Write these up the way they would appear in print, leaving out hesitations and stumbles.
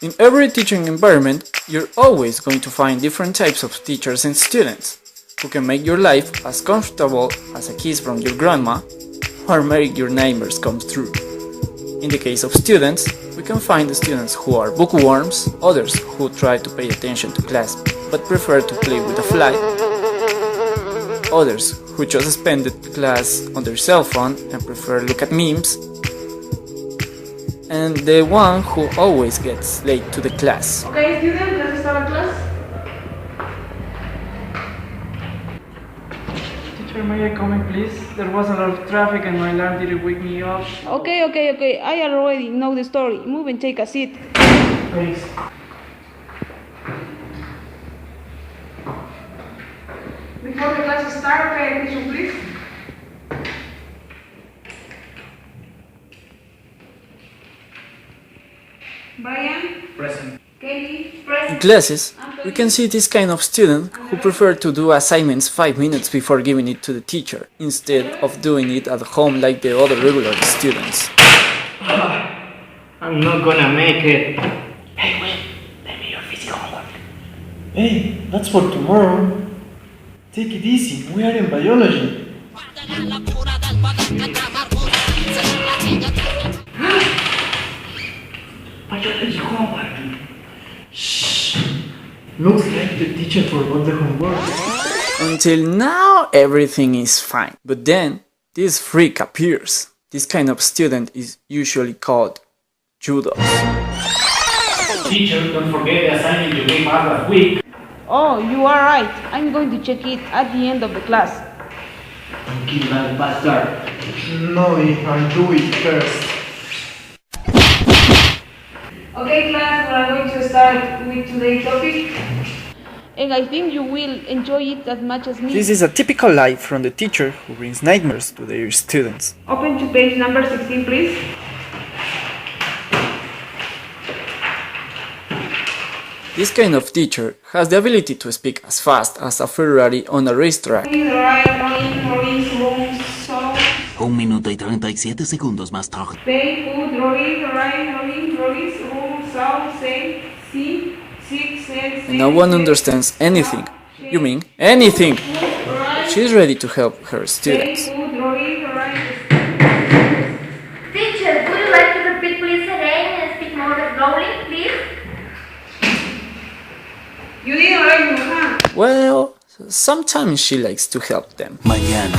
In every teaching environment, you're always going to find different types of teachers and students who can make your life as comfortable as a kiss from your grandma or make your nightmares come true. In the case of students, we can find the students who are bookworms, others who try to pay attention to class but prefer to play with a fly, others who just spend the class on their cell phone and prefer look at memes, and the one who always gets late to the class. Okay, students, let's start class. Teacher, may I come in, please? There was a lot of traffic and my alarm didn't wake me up. Okay. I already know the story. Move and take a seat. Thanks. Before the class starts, pay attention, please. Brian? Present. Katie? In Present. classes, we can see this kind of student who prefer to do assignments 5 minutes before giving it to the teacher, instead of doing it at home like the other regular students. I'm not gonna make it. Hey, wait. Lend me your physics homework. Hey, that's for tomorrow. Take it easy, we are in biology. Biology homework. Shh. Looks like the teacher forgot the homework. Until now, everything is fine. But then, this freak appears. This kind of student is usually called Judas. Teacher, don't forget the assignment you gave us last week. Oh, you are right. I'm going to check it at the end of the class. Don't kill that bastard. No, I'll do it first. Okay, class, we are going to start with today's topic. And I think you will enjoy it as much as me. This is a typical life from the teacher who brings nightmares to their students. Open to page number 16, please. This kind of teacher has the ability to speak as fast as a Ferrari on a racetrack. Rolling, so. 1 minuto y 37 segundos más tarde. Pay, food, rolling, so, say, see, 6, 7, No one understands anything. You mean anything? She's ready to help her students. Teacher, would you like to repeat please again and speak more slowly, please? You didn't write your hand. Well, sometimes she likes to help them. Mañana.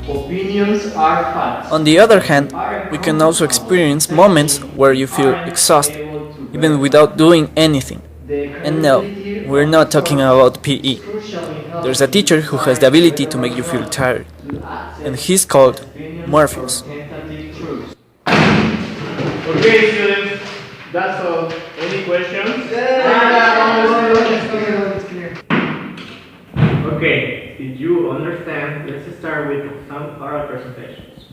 Opinions are facts. On the other hand, we can also experience moments where you feel exhausted, even without doing anything. And no, we're not talking about PE. There's a teacher who has the ability to make you feel tired, and he's called Morpheus. Okay, students, that's all. Any questions? Okay, did you understand? Let's start with some oral presentations.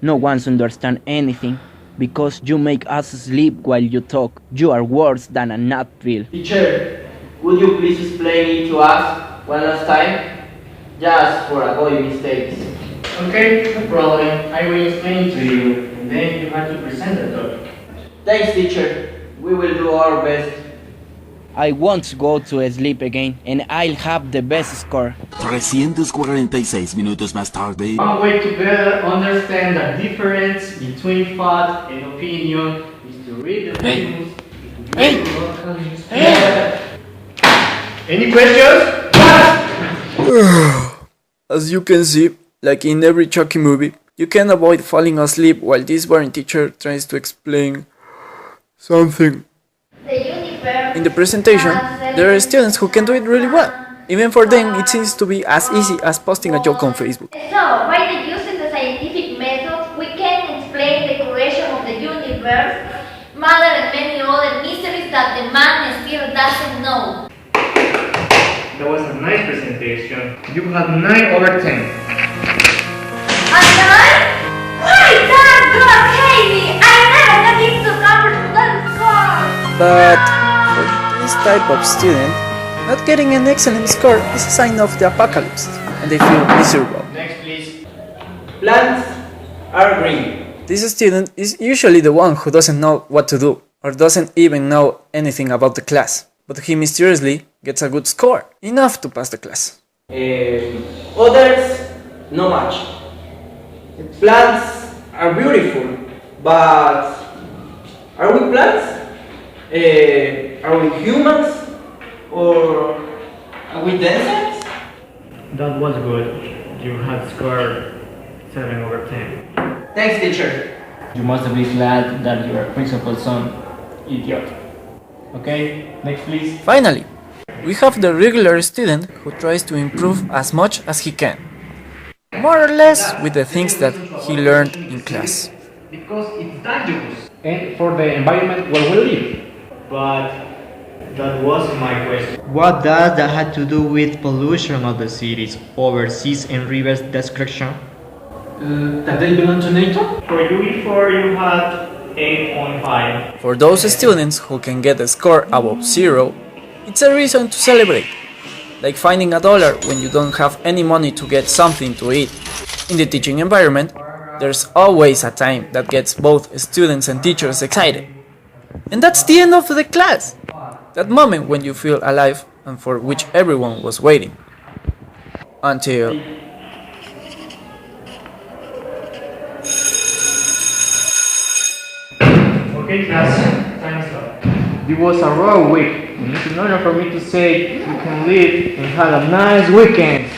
No one's understand anything because you make us sleep while you talk. You are worse than a nut drill. Teacher, would you please explain it to us one last time? Just for avoid mistakes. Okay, no problem. I will explain it to you, and then you have to present the topic. Thanks, teacher. We will do our best. I won't go to sleep again and I'll have the best score. 346 minutos más tarde. One way to better understand the difference between fact and opinion is to read the famous. Any questions? As you can see, like in every Chucky movie, you can avoid falling asleep while this boring teacher tries to explain something. In the presentation, there are students who can do it really well. Even for them, it seems to be as easy as posting a joke on Facebook. So, by using the scientific method, we can explain the creation of the universe, matter and many other mysteries that the man still doesn't know. That was a nice presentation. You had 9 over 10. And I? Why, Dad, God hate me! I never But for this type of student, not getting an excellent score is a sign of the apocalypse, and they feel miserable. Next, please. Plants are green. This student is usually the one who doesn't know what to do, or doesn't even know anything about the class, but he mysteriously gets a good score, enough to pass the class. Others, not much. Plants are beautiful, but are we plants? Are we humans? Or are we dancers? That was good. You had scored 7 over 10. Thanks, teacher. You must be glad that your principal's son, idiot. Okay, next please. Finally, we have the regular student who tries to improve as much as he can, more or less with the things that he learned in class. Because it's dangerous. And for the environment where we live. But that wasn't my question. What does that have to do with pollution of the cities, overseas and rivers destruction? That they belong to NATO? For UE4 you had 8.5. For those students who can get a score above 0, it's a reason to celebrate, like finding $1 when you don't have any money to get something to eat. In the teaching environment, there's always a time that gets both students and teachers excited. And that's the end of the class! That moment when you feel alive and for which everyone was waiting. Until... Okay, class. Time is up. It was a raw week. It's in order for me to say you can leave and have a nice weekend.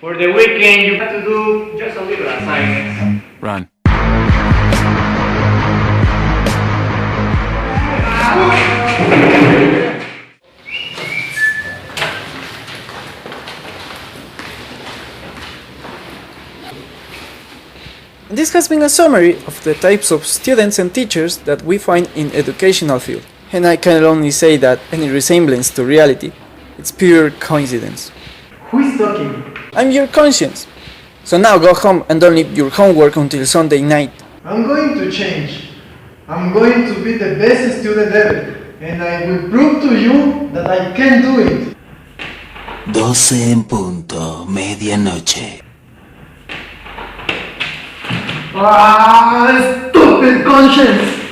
For the weekend you have to do just a little assignments. Run. This has been a summary of the types of students and teachers that we find in educational field. And I can only say that any resemblance to reality, it's pure coincidence. Who is talking? I'm your conscience. So now go home and don't leave your homework until Sunday night. I'm going to change. I'm going to be the best student ever. And I will prove to you that I can do it. 12 en punto, medianoche. Ah, stupid conscience!